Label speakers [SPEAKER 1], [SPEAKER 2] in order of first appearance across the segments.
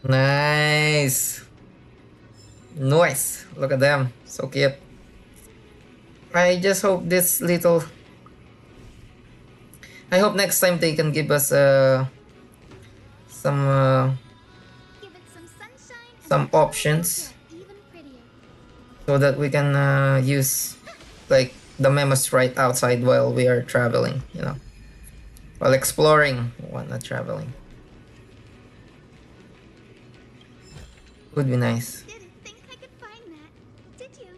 [SPEAKER 1] Nice. Nice. Look at them. So cute. I just hope this little. I hope next time they can give us some
[SPEAKER 2] Give it some sunshine and
[SPEAKER 1] some
[SPEAKER 2] the colors will
[SPEAKER 1] options
[SPEAKER 2] get even prettier.
[SPEAKER 1] so that we can use like the memos right outside while we are traveling. You know, while exploring. Well, not traveling. Would be nice.
[SPEAKER 2] Didn't think I could find that, did you?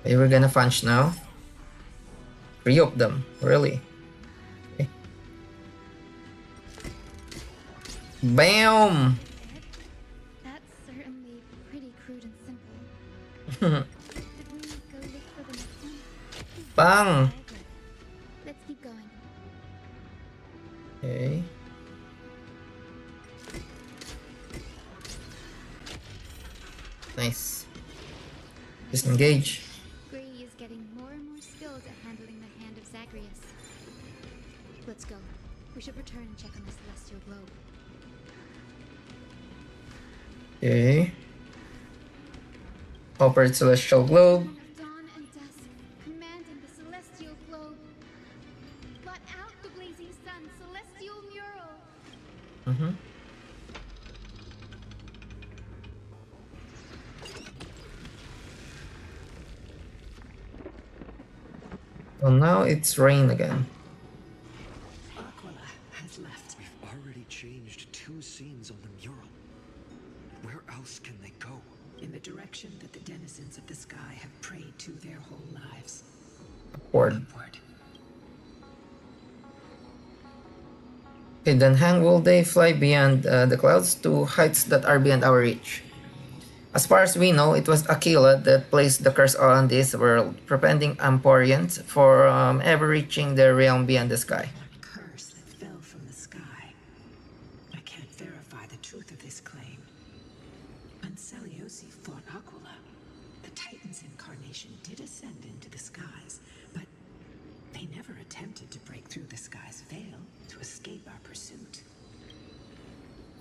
[SPEAKER 1] Okay, we're gonna punch now. Three of them, really. Okay. Bam!
[SPEAKER 2] That's certainly pretty crude and simple. Should we go look for the next one?
[SPEAKER 1] Bang!
[SPEAKER 2] All good. Let's keep going.
[SPEAKER 1] Okay. Nice. Disengage.
[SPEAKER 2] Gray is getting more and more skilled at handling the hand of Zagreus. Let's go. We should return and check on the celestial globe.
[SPEAKER 1] Okay. Operate celestial globe.
[SPEAKER 2] Dawn of dawn and dusk, commanding the celestial globe. Blot out the blazing sun, celestial mural.
[SPEAKER 1] Mm-hmm. Well, now it's rain again.
[SPEAKER 3] Aquila has left.
[SPEAKER 4] We've already changed 2 scenes on the mural. Where else can they go?
[SPEAKER 3] In the direction that the denizens of the sky have prayed to their whole lives.
[SPEAKER 1] Upward.
[SPEAKER 3] Upward.
[SPEAKER 1] Okay, then how will they fly beyond the clouds to heights that are beyond our reach? As far as we know, it was Aquila that placed the curse on this world, preventing Emporians from ever reaching the realm beyond the sky.
[SPEAKER 3] A curse that fell from the sky. I can't verify the truth of this claim. When Seleuci fought Aquila, the Titan's incarnation did ascend into the skies, but they never attempted to break through the sky's veil to escape our pursuit.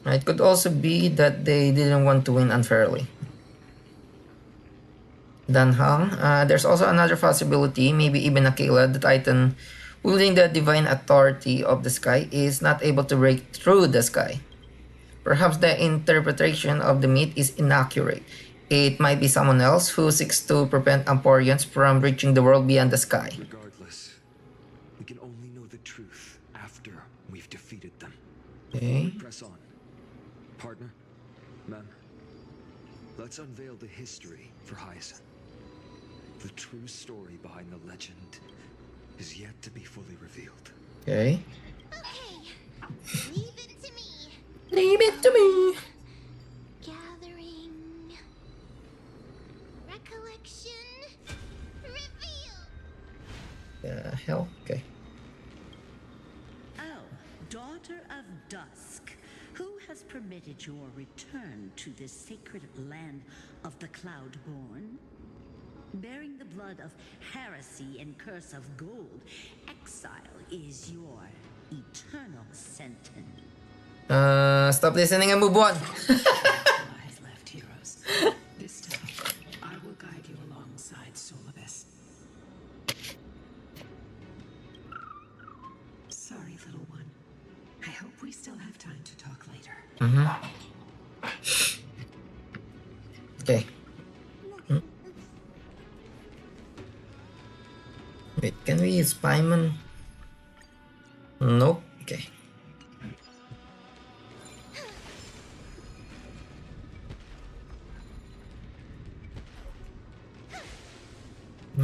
[SPEAKER 1] It could also be that they didn't want to win unfairly. Dan Hang, there's also another possibility, maybe even Aquila, the Titan, wielding the divine authority of the sky, is not able to break through the sky. Perhaps the interpretation of the myth is inaccurate. It might be someone else who seeks to prevent Emporians from reaching the world beyond the sky.
[SPEAKER 4] Regardless, we can only know the truth after we've defeated them.
[SPEAKER 1] Okay.
[SPEAKER 4] Press on. Partner, ma'am, let's unveil the history for Hyacinth. The true story behind the legend is yet to be fully revealed.
[SPEAKER 1] Okay.
[SPEAKER 2] Okay, leave it to me.
[SPEAKER 1] Leave it to me.
[SPEAKER 2] Gathering. Recollection. Reveal.
[SPEAKER 1] The hell? Okay.
[SPEAKER 5] Oh, daughter of dusk, who has permitted your return to this sacred land of the Cloudborn? Bearing the blood of heresy and curse of gold, exile is your eternal sentence.
[SPEAKER 1] Stop listening and move on.
[SPEAKER 3] Aquila has left, heroes. This time, I will guide you alongside Solibus. Sorry, little one. I hope we still have time to talk later.
[SPEAKER 1] Okay. Wait, can we use Paimon? Nope. Okay.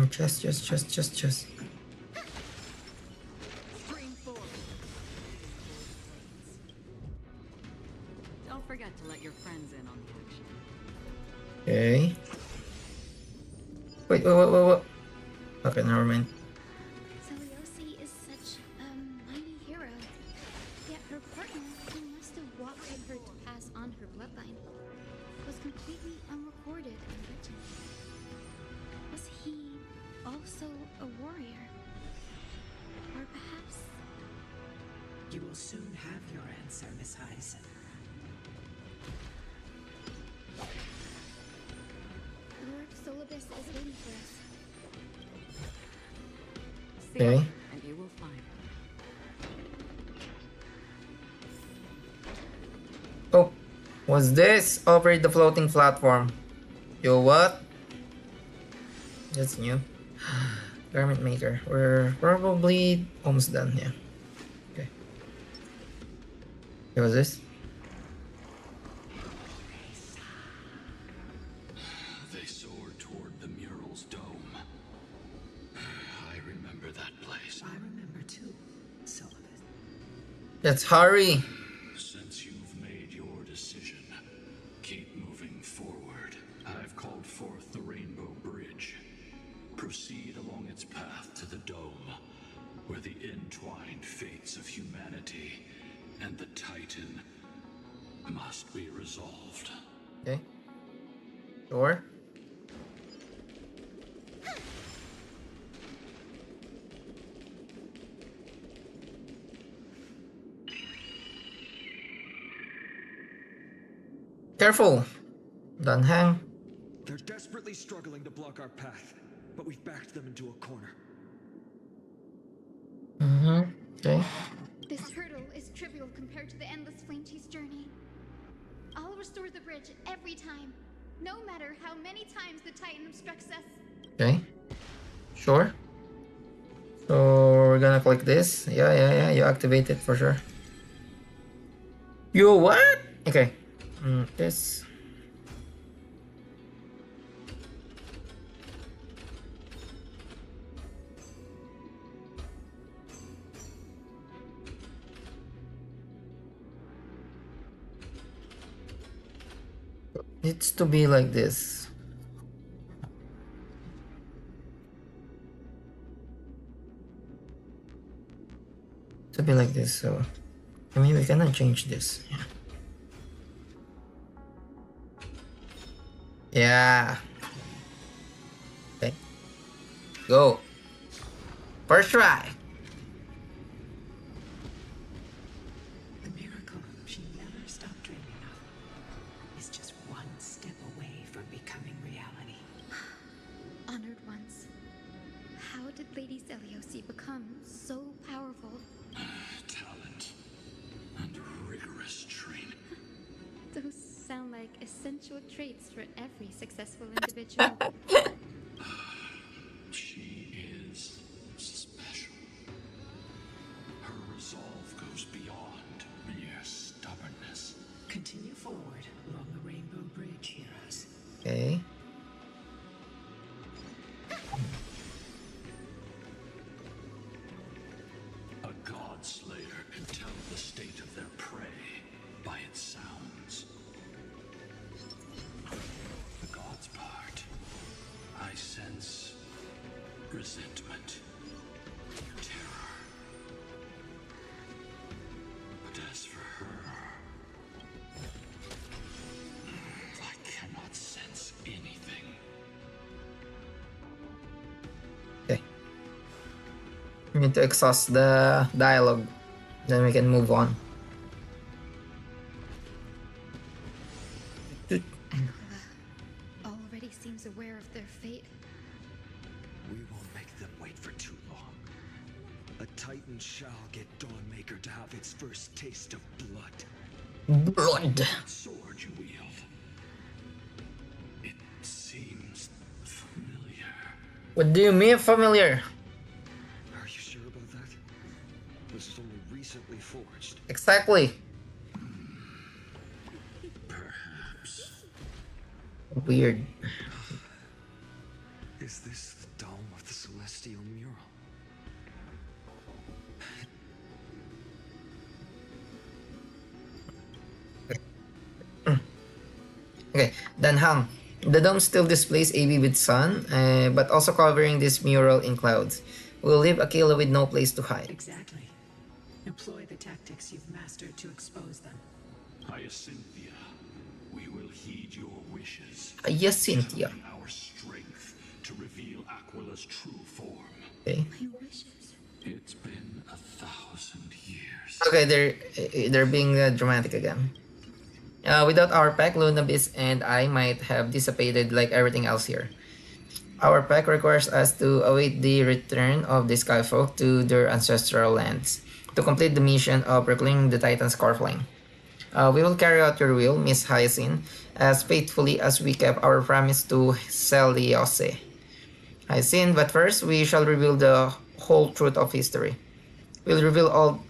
[SPEAKER 1] Just.
[SPEAKER 6] Don't forget to let your friends in on the action.
[SPEAKER 1] Okay. Wait. Okay, never mind.
[SPEAKER 2] Seleuci is such a mighty hero. Yet her partner, who must have walked with her to pass on her bloodline, was completely unrecorded and written. Was he also a warrior? Or perhaps
[SPEAKER 3] You will soon have your answer, Miss Hyacinth.
[SPEAKER 2] Lord Solibus is waiting for us.
[SPEAKER 6] See
[SPEAKER 1] Okay.
[SPEAKER 6] it, and you will find.
[SPEAKER 1] Oh, what's this? Operate the floating platform. Yo, what? That's new. Garment maker. We're probably almost done. Yeah. Okay. What was this?
[SPEAKER 7] They soared toward the mural's dome. I remember that place.
[SPEAKER 3] I remember too, Solibus.
[SPEAKER 1] Let's hurry.
[SPEAKER 7] Since you've made your decision, keep moving forward. I've called forth the Rainbow Bridge. Proceed along its path to the dome, where the entwined fates of humanity and the Titan must be resolved.
[SPEAKER 1] Okay. Sure. Careful. Don't hang.
[SPEAKER 4] They're desperately struggling to block our path, but we've backed them into a corner.
[SPEAKER 1] Okay.
[SPEAKER 2] This hurdle is trivial compared to the endless flame chase journey. I'll restore the bridge every time, no matter how many times the Titan obstructs us.
[SPEAKER 1] Okay. Sure. So we're gonna click this. Yeah. You activate it for sure. You what? Okay. This. Needs to be like this. To be like this, so I mean we cannot change this. Yeah. Okay. Go. First try.
[SPEAKER 3] The miracle she never stopped dreaming of is just one step away from becoming reality.
[SPEAKER 2] Honored ones, how did Lady Zeliosi become so powerful?
[SPEAKER 7] Talent and rigorous training.
[SPEAKER 2] Those sound like essential traits for every successful individual.
[SPEAKER 7] She is special. Her resolve goes beyond mere stubbornness.
[SPEAKER 3] Continue forward along the Rainbow Bridge, heroes.
[SPEAKER 1] Okay.
[SPEAKER 7] A god slayer can tell the state of their prey by its sounds. The god's part, I sense resentment, terror. But as for her, I cannot sense anything.
[SPEAKER 1] Okay. We need to exhaust the dialogue. Then we can move on.
[SPEAKER 2] Aquila already seems aware of their fate.
[SPEAKER 4] We won't make them wait for too long. A Titan shall get Dawnmaker to have its first taste of blood.
[SPEAKER 1] Blood.
[SPEAKER 7] That sword you wield. It seems familiar.
[SPEAKER 1] What do you mean familiar?
[SPEAKER 4] Are you sure about that? This is only recently forged.
[SPEAKER 1] Exactly.
[SPEAKER 7] Perhaps.
[SPEAKER 1] Weird.
[SPEAKER 4] Is this the dome of the celestial mural?
[SPEAKER 1] Okay, then hang. The dome still displays AB with sun, but also covering this mural in clouds. We'll leave Aquila with no place to hide.
[SPEAKER 3] Exactly. Employ the tactics you've mastered to expose them.
[SPEAKER 7] Hyacinthia, we will heed your wishes.
[SPEAKER 1] Hyacinthia.
[SPEAKER 7] Channeling our strength to reveal Aquila's true form.
[SPEAKER 1] Okay.
[SPEAKER 2] My wishes.
[SPEAKER 7] It's been 1,000 years.
[SPEAKER 1] Okay, they're being dramatic again. Without our pack, Lunabis and I might have dissipated like everything else here. Our pack requires us to await the return of the Skyfolk to their ancestral lands to complete the mission of reclaiming the Titan's Scarfling. We will carry out your will, Miss Hyacinth, as faithfully as we kept our promise to Celiose. Hyacinth, but first we shall reveal the whole truth of history. We'll reveal all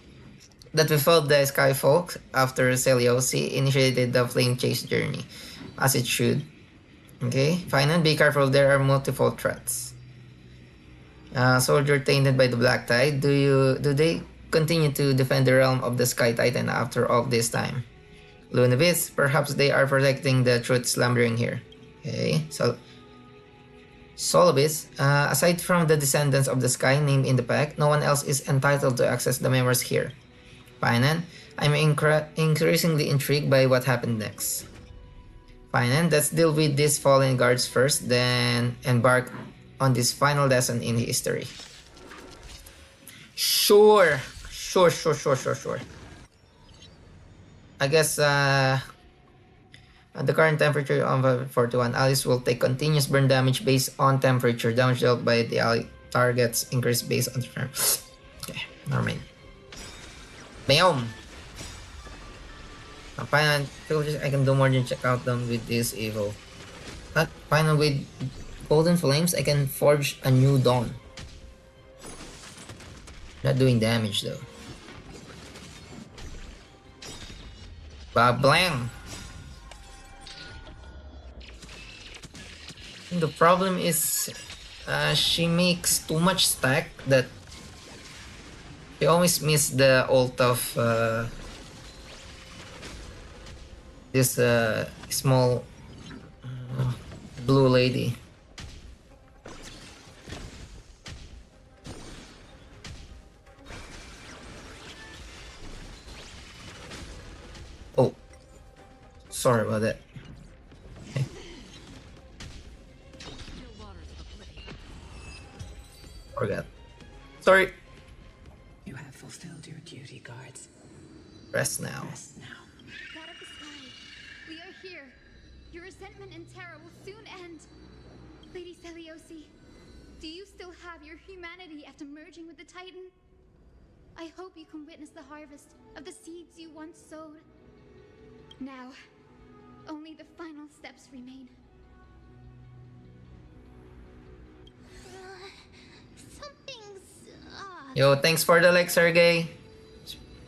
[SPEAKER 1] that we felt the Skyfolk after Celiose initiated the Flame Chase journey, as it should. Okay, fine, and be careful, there are multiple threats. Soldier tainted by the Black Tide, do they continue to defend the realm of the Sky Titan after all this time? Lunavis, perhaps they are protecting the truth slumbering here. Okay, so Solobis, aside from the descendants of the sky named in the pack, no one else is entitled to access the memories here. Finan, I'm increasingly intrigued by what happened next. Finan, let's deal with these fallen guards first, then embark on this final lesson in history. Sure. I guess at the current temperature of 41, Alice will take continuous burn damage based on temperature. Damage dealt by the ally targets increase based on the Okay, normal. Bam! Final, I can do more than check out them with this evil. But final, with golden flames, I can forge a new dawn. Not doing damage though. Blam! The problem is she makes too much stack that she always miss the ult of this small blue lady. Oh, sorry about that. Forgot. Sorry.
[SPEAKER 3] You have fulfilled your duty, guards.
[SPEAKER 1] Rest now.
[SPEAKER 3] Rest now.
[SPEAKER 2] God of the sky, we are here. Your resentment and terror will soon end. Lady Celiose, do you still have your humanity after merging with the Titan? I hope you can witness the harvest of the seeds you once sowed. Now, only the final steps remain. Something's off.
[SPEAKER 1] Yo, thanks for the like, Sergey.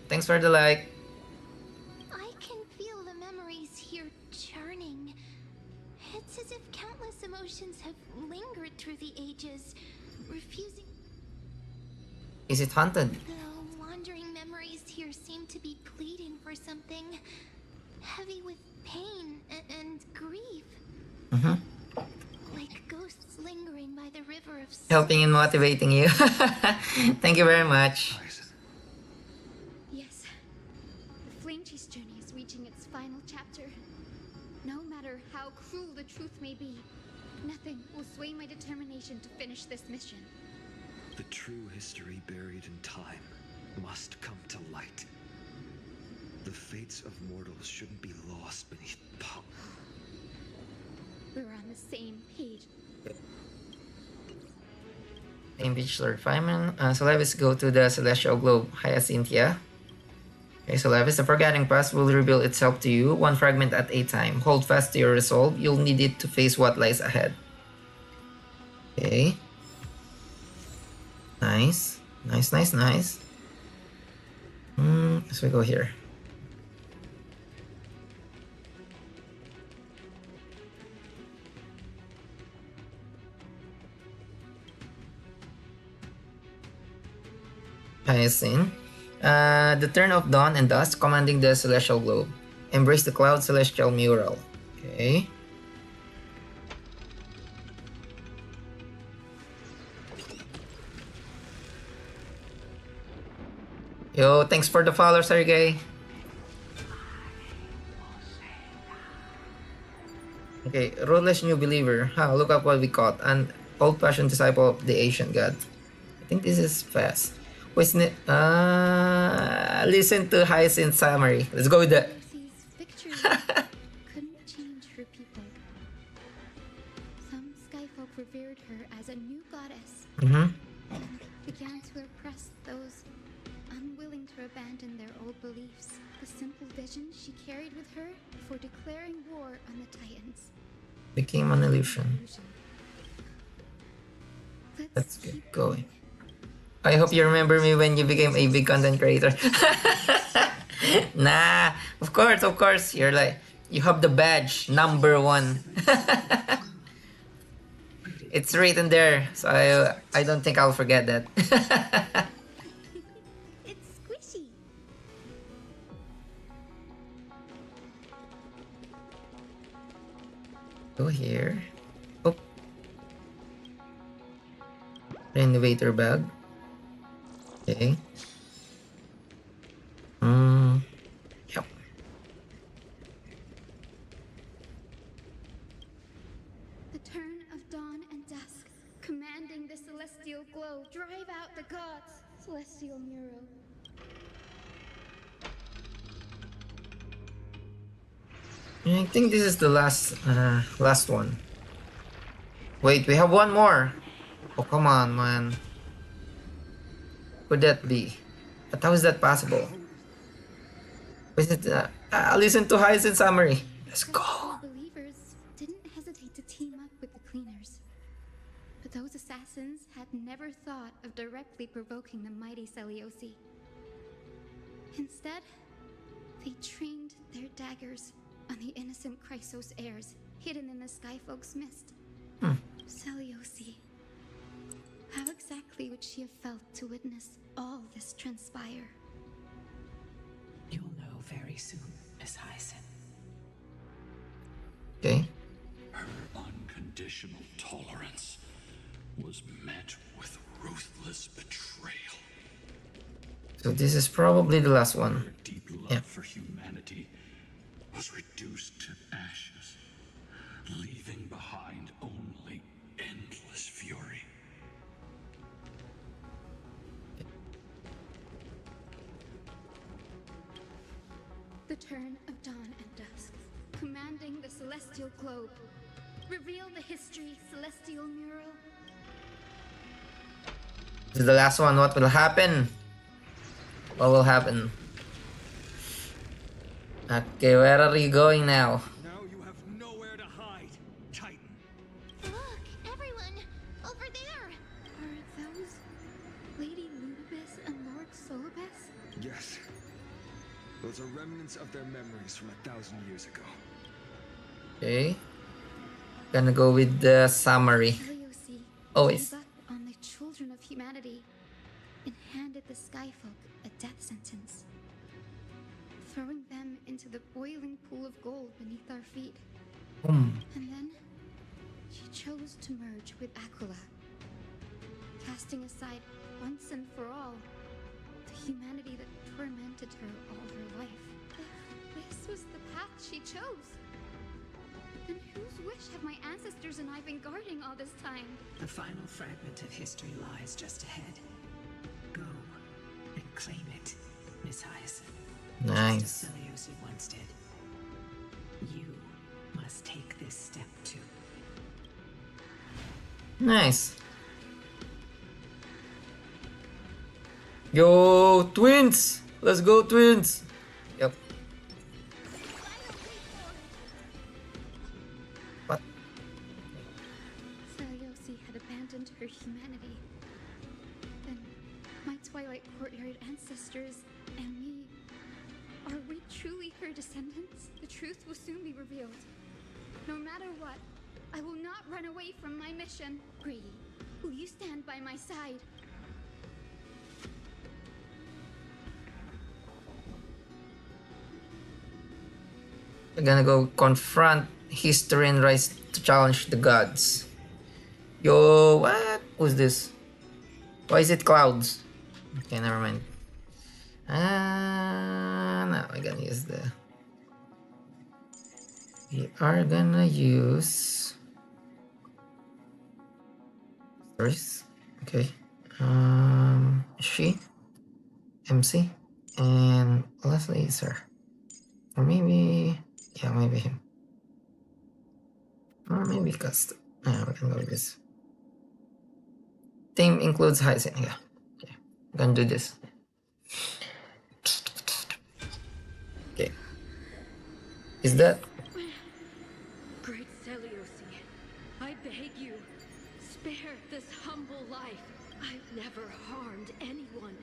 [SPEAKER 1] Thanks for the like.
[SPEAKER 2] I can feel the memories here churning. It's as if countless emotions have lingered through the ages, refusing.
[SPEAKER 1] Is it haunted?
[SPEAKER 2] The wandering memories here seem to be pleading for something heavy with pain and grief. Like ghosts lingering by the river of soul.
[SPEAKER 1] Helping and motivating you. Thank you very much.
[SPEAKER 2] Yes. The Flame Chase journey is reaching its final chapter. No matter how cruel the truth may be, nothing will sway my determination to finish this mission.
[SPEAKER 4] The true history buried in time must come to light. The fates of mortals shouldn't be lost beneath power.
[SPEAKER 2] We're on the same page.
[SPEAKER 1] Same page, Lord Feynman. So let's go to the Celestial Globe, Hyacinthia. Okay, so Levis, the Forgetting Past will reveal itself to you, one fragment at a time. Hold fast to your resolve. You'll need it to face what lies ahead. Okay. Nice. Nice. So we go here. Hyacinth. The turn of dawn and dusk, commanding the celestial globe. Embrace the cloud celestial mural. Okay. Yo, thanks for the follow, Sergey. Okay, ruthless new believer. Look up what we caught. An old-fashioned disciple of the ancient god. I think this is fast. Wasn't it? Listen to Hyacinth summary. Let's go with that.
[SPEAKER 2] Lucy's victory couldn't change her people. Some skyfolk revered her as a new goddess
[SPEAKER 1] Mm-hmm.
[SPEAKER 2] and began to oppress those unwilling to abandon their old beliefs. The simple vision she carried with her for declaring war on the Titans.
[SPEAKER 1] Became an illusion. Let's
[SPEAKER 2] Let's
[SPEAKER 1] get going. I hope you remember me when you became a big content creator. Nah, of course. You're like, you have the badge, #1. It's written there, so I don't think I'll forget that.
[SPEAKER 2] It's squishy.
[SPEAKER 1] Go here. Oh. Renovator bag. Okay. Yep.
[SPEAKER 2] The turn of dawn and dusk, commanding the celestial glow, drive out the gods. Celestial mural.
[SPEAKER 1] I think this is the last one. Wait, we have one more. Oh, come on, man. Could that be? But how is that possible? Is it? Listen to Hyacinth summary. Let's go.
[SPEAKER 2] The believers didn't hesitate to team up with the cleaners. But those assassins had never thought of directly provoking the mighty Seliosi. Instead, they trained their daggers on the innocent Chrysos heirs hidden in the Skyfolk's mist. Seliosi. How exactly would she have felt to witness all this transpire?
[SPEAKER 3] You'll know very soon, Miss Hyacinth.
[SPEAKER 1] Okay.
[SPEAKER 7] Her unconditional tolerance was met with ruthless betrayal.
[SPEAKER 1] So this is probably the last
[SPEAKER 7] Her
[SPEAKER 1] one.
[SPEAKER 7] deep love
[SPEAKER 1] Yeah.
[SPEAKER 7] for humanity was reduced to ashes, leaving behind only endless fury.
[SPEAKER 2] The turn of dawn and dusk, commanding the celestial globe. Reveal the history, celestial mural.
[SPEAKER 1] This is the last one. What will happen? What will happen? Okay, where are you going now?
[SPEAKER 4] Now you have nowhere to hide, Titan.
[SPEAKER 2] Look, everyone! Over there! Are those Lady Ludibus and Lord Solibus?
[SPEAKER 4] Yes. Those are remnants of their memories from 1,000 years ago.
[SPEAKER 1] Okay. Gonna go with the summary.
[SPEAKER 2] Seliosi
[SPEAKER 1] Always.
[SPEAKER 2] gave up on the children of humanity and handed the Skyfolk a death sentence, throwing them into the boiling pool of gold beneath our feet. And then she chose to merge with Aquila, casting aside once and for all the humanity that tormented her all her life. If this was the path she chose, then whose wish have my ancestors and I been guarding all this time?
[SPEAKER 3] The final fragment of history lies just ahead. Go and claim it, Miss Hyacinth.
[SPEAKER 1] Nice.
[SPEAKER 3] Just as Seliosi once did. You must take this step too.
[SPEAKER 1] Nice. Yo, twins! Let's go, twins! Yep. What?
[SPEAKER 2] Seliosi had abandoned her humanity. Then my Twilight Courtyard ancestors and me, are we truly her descendants? The truth will soon be revealed. No matter what, I will not run away from my mission. Grady, will you stand by my side?
[SPEAKER 1] We're gonna go confront history and rise to challenge the gods. Yo, what? Who's this? Why is it clouds? Okay, never mind. No, we're gonna use the... We are gonna use... Stories. Okay. She? MC? And Leslie is her. Or maybe, yeah, maybe him. Or maybe custom. We can go with this. Theme includes Heisen. Yeah. Okay. I'm gonna do this. Okay. Is that?
[SPEAKER 8] Great Seliosi, I beg you, spare this humble life. I've never harmed anyone.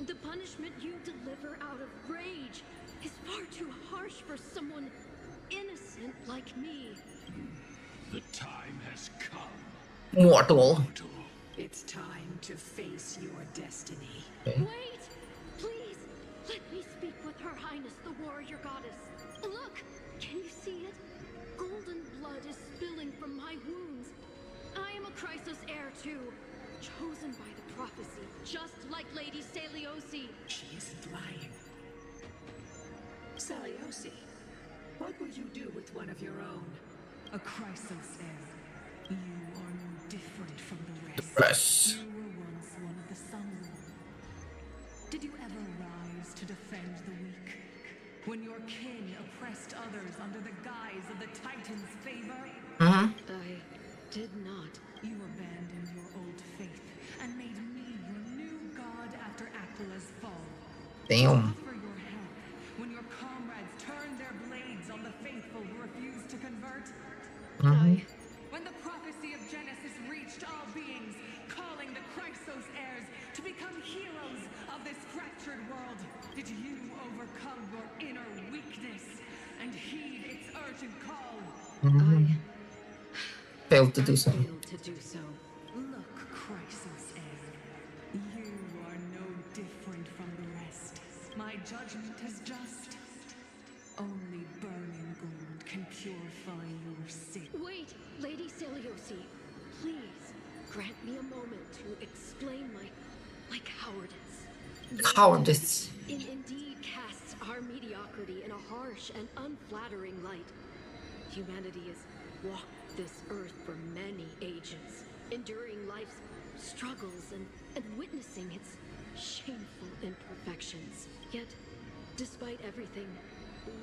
[SPEAKER 8] The punishment you deliver out of rage is far too harsh for someone innocent like me.
[SPEAKER 7] The time has come.
[SPEAKER 1] Mortal.
[SPEAKER 7] Mortal.
[SPEAKER 3] It's time to face your destiny.
[SPEAKER 1] Okay.
[SPEAKER 8] Wait! Please! Let me speak with Her Highness, the warrior goddess. Look! Can you see it? Golden blood is spilling from my wounds. I am a Chrysos heir too. Chosen by the prophecy, just like Lady Seliosi.
[SPEAKER 3] She isn't lying. Seliosi, what will you do with one of your own?
[SPEAKER 9] A Chrysos heir. You are no different from the rest.
[SPEAKER 1] Press.
[SPEAKER 9] You were once one of the Sunborn. Did you ever rise to defend the weak? When your kin oppressed others under the guise of the Titan's favor?
[SPEAKER 1] Mm-hmm.
[SPEAKER 8] I did not.
[SPEAKER 9] You abandoned your old faith and made me your new god after Aquila's fall.
[SPEAKER 1] Damn.
[SPEAKER 9] Offer your help when your comrades turned their blades on the faithful who refused to convert. When the prophecy of Genesis reached all beings, calling the Chrysos heirs to become heroes of this fractured world, did you overcome your inner weakness and heed its urgent call?
[SPEAKER 8] I
[SPEAKER 1] Failed to do so.
[SPEAKER 8] failed to do so.
[SPEAKER 9] Look, Chrysos heir, you are no different from the rest. My judgment is just. Only burning gold can purify your sin.
[SPEAKER 8] Wait, Lady Seliosi, please grant me a moment to explain my cowardice.
[SPEAKER 1] Cowardice.
[SPEAKER 8] It indeed casts our mediocrity in a harsh and unflattering light. Humanity has walked this earth for many ages, enduring life's struggles and witnessing its shameful imperfections. Yet, despite everything,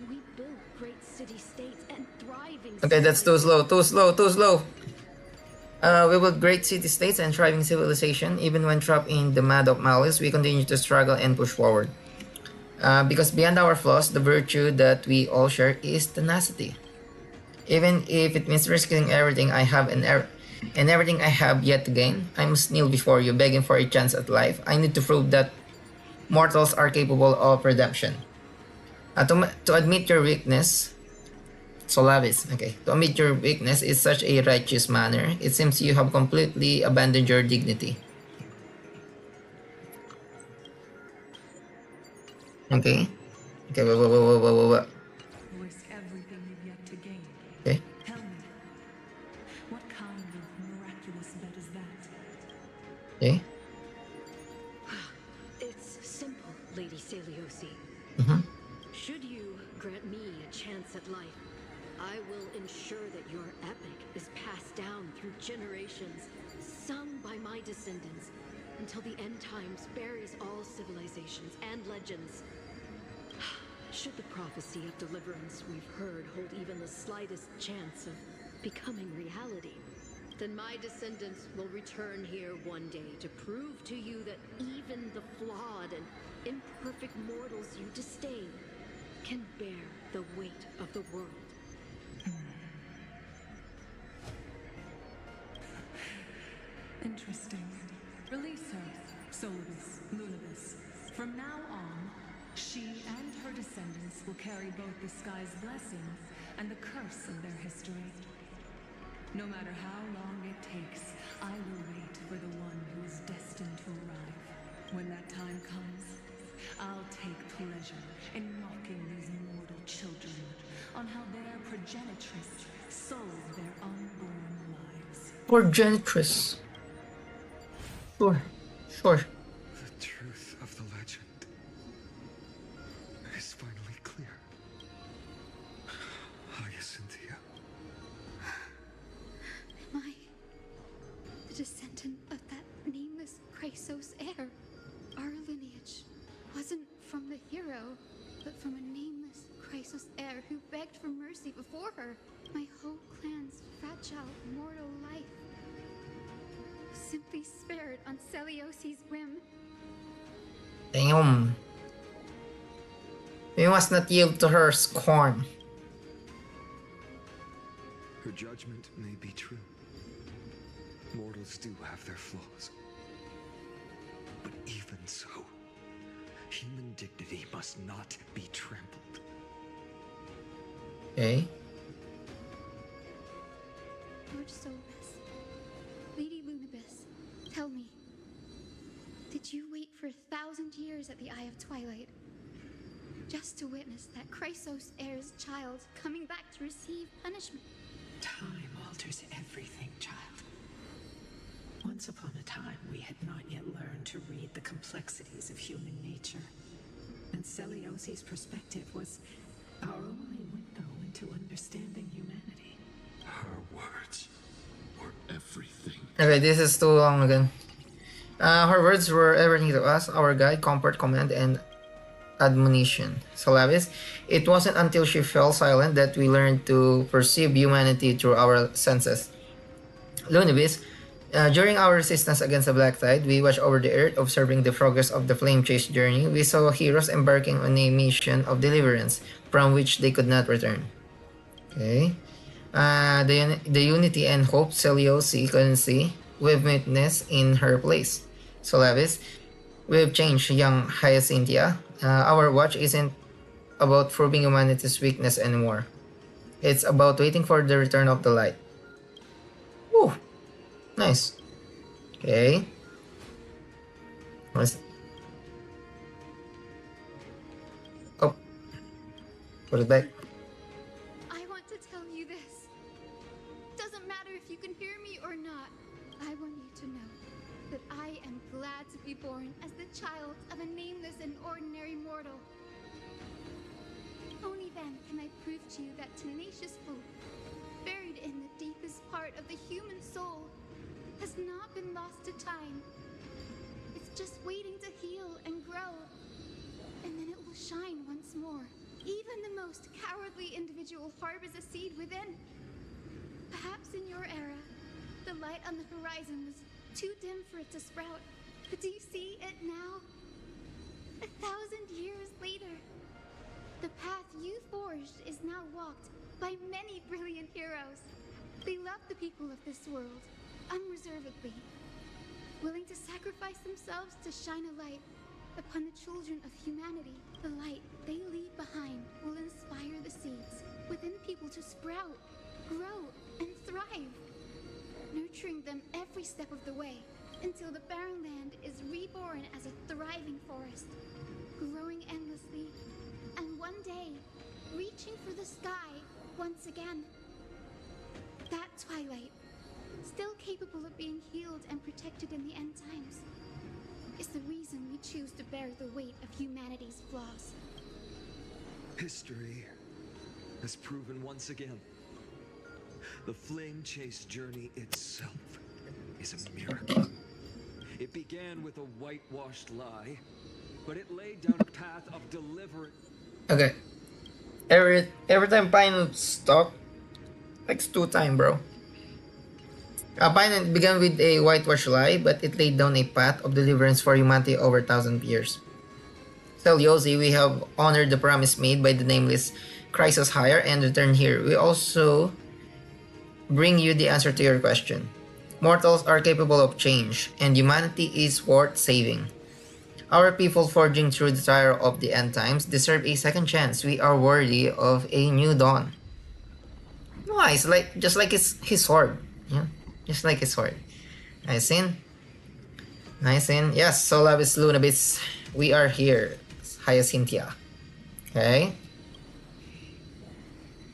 [SPEAKER 8] we built great city-states and thriving
[SPEAKER 1] Okay, that's too slow. Too slow. Too slow. We built great city-states and thriving civilization. Even when trapped in the mud of malice, we continue to struggle and push forward. Because beyond our flaws, the virtue that we all share is tenacity. Even if it means risking everything I have and everything I have yet to gain, I must kneel before you, begging for a chance at life. I need to prove that mortals are capable of redemption. To admit your weakness, Solavis, okay. To admit your weakness is such a righteous manner. It seems you have completely abandoned your dignity. Okay. Okay, whoa.
[SPEAKER 9] Risk everything you've yet to gain.
[SPEAKER 1] Okay.
[SPEAKER 9] Tell me, what kind of miraculous bet is that?
[SPEAKER 1] Okay.
[SPEAKER 8] It's simple, Lady Seliosi.
[SPEAKER 1] Mm-hmm.
[SPEAKER 8] Should you grant me a chance at life, I will ensure that your epic is passed down through generations, sung by my descendants, until the end times buries all civilizations and legends. Should the prophecy of deliverance we've heard hold even the slightest chance of becoming reality, then my descendants will return here one day to prove to you that even the flawed and imperfect mortals you disdain can bear the weight of the world.
[SPEAKER 9] Interesting. Release her, Solibus, Lunibus. From now on, she and her descendants will carry both the sky's blessing and the curse of their history. No matter how long it takes, I will wait for the one who is destined to arrive. When that time comes, I'll take pleasure in mocking these mortal children on how their progenitress sold their unborn lives.
[SPEAKER 1] Progenitress. Sure.
[SPEAKER 4] The truth of the legend is finally clear. Hyacinthia.
[SPEAKER 2] Am I the descendant of that nameless Chrysos heir? Our lineage wasn't from the hero, but from a nameless, Chrysos heir who begged for mercy before her. My whole clan's fragile, mortal life was simply spared on Celiosi's whim.
[SPEAKER 1] Damn. We must not yield to her scorn.
[SPEAKER 4] Her judgment may be true. Mortals do have their flaws. But even so, human dignity must not be trampled.
[SPEAKER 1] Okay.
[SPEAKER 2] Lord Solus, Lady Lunabis, tell me, did you wait for 1,000 years at the Eye of Twilight just to witness that Chrysos heir's child coming back to receive punishment?
[SPEAKER 3] Time alters everything, child. Once upon a time, we had not yet learned to read the complexities of human nature. And Celiosi's perspective was our only window into understanding humanity.
[SPEAKER 7] Her words were everything.
[SPEAKER 1] Okay, this is too long again. Her words were everything to us, our guide, comfort, command, and admonition. Solavis, it wasn't until she fell silent that we learned to perceive humanity through our senses. Lunibis, during our resistance against the Black Tide, we watched over the earth, observing the progress of the Flame Chase journey. We saw heroes embarking on a mission of deliverance from which they could not return. Okay. The unity and hope Celiosi couldn't see, we've witnessed in her place. Solavis, we've changed young Hyacinthia. Our watch isn't about proving humanity's weakness anymore. It's about waiting for the return of the light. Woo! Nice. Okay. Nice. Oh. Put it back.
[SPEAKER 2] I want to tell you this. Doesn't matter if you can hear me or not. I want you to know that I am glad to be born as the child of a nameless and ordinary mortal. Only then can I prove to you that tenacious hope, buried in the deepest part of the human soul, has not been lost to time. It's just waiting to heal and grow, and then it will shine once more. Even the most cowardly individual harbors a seed within. Perhaps in your era, the light on the horizon was too dim for it to sprout. But do you see it now? 1,000 years later, the path you forged is now walked by many brilliant heroes. They love the people of this world, unreservedly, willing to sacrifice themselves to shine a light upon the children of humanity. The light they leave behind will inspire the seeds within people to sprout, grow, and thrive, nurturing them every step of the way until the barren land is reborn as a thriving forest, growing endlessly, and one day reaching for the sky once again. That twilight, still capable of being healed and protected in the end times, is the reason we choose to bear the weight of humanity's flaws.
[SPEAKER 4] History has proven once again, the Flame Chase journey itself is a miracle. It began with a whitewashed lie, but it laid down a path of deliverance.
[SPEAKER 1] Okay. Every time Pine talk, like 2 times, bro. Pine began with a whitewash lie, but it laid down a path of deliverance for humanity over 1,000 years. Tell Yosi we have honored the promise made by the nameless Chrysos Hire and returned here. We also bring you the answer to your question. Mortals are capable of change, and humanity is worth saving. Our people forging through the trial of the end times deserve a second chance. We are worthy of a new dawn. Nice, like just like his sword. Yeah, just like his sword. Nice in. Nice in. Yes, Solavis Lunabis. We are here. Hyacinthia. Okay.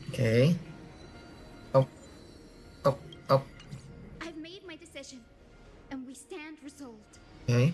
[SPEAKER 1] Okay. Up. Up. Up.
[SPEAKER 2] I've made my decision, and we stand resolved.
[SPEAKER 1] Okay.